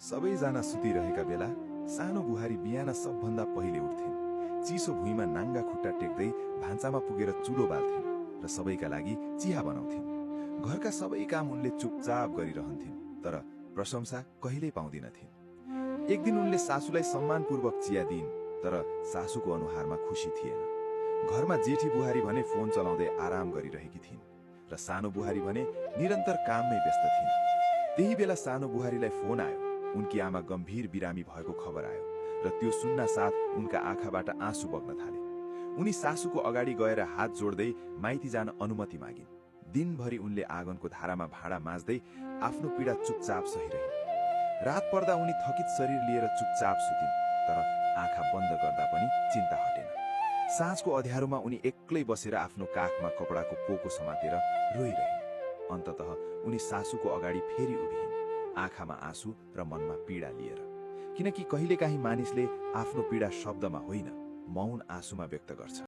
सबैजना सुतिरहेका बेला सानो बुहारी बिहान सबभन्दा पहिले उठ्थिन्। चिसो भुइँमा नाङ्गा खुट्टा टेक्दै भान्सामा पुगेर चुलो बाल्थिन् र सबैका लागि चिया बनाउँथिन्। घरका सबै काम उनले चुपचाप गरिरहन्थिन्, तर प्रशंसा कहिल्यै पाउँदिनथिन्। एक दिन उनले सासूलाई सम्मानपूर्वक चिया दिइन्, तर सासूको अनुहारमा खुसी थिएन। घरमा जेठी बुहारी भने फोन चलाउँदै आराम गरिरहेकी थिइन् र सानो बुहारी भने निरन्तर काममै व्यस्त थिइन्। त्यही बेला सानो बुहारीलाई फोन आयो। उनकी आमा गम्भीर बिरामी भएको खबर आयो र त्यो सुन्न साथ उनका आँखाबाट आँसु बग्न थाले। उनी सासूको अगाडि गएर हात जोड्दै माइती जान अनुमति मागिन्। दिनभरि उनले आँगनको धारामा भाँडा माझ्दै आफ्नो पीडा चुपचाप सहिरहिन्। रात पर्दा उनी थकित शरीर लिएर चुपचाप सुतिन्, तर आँखा बन्द गर्दा पनि चिन्ता हटेन। साँझको अँध्यारोमा उनी एक्लै बसेर आफ्नो काखमा कपडाको पोको समातेर रोइरहिन्। अन्ततः उनी सासूको अगाडि फेरि उभिइन्, आँखामा आँसु र मनमा पीडा लिएर। किनकि कहिलेकाहीँ मानिसले आफ्नो पीडा शब्दमा होइन, मौन आँसुमा व्यक्त गर्छ।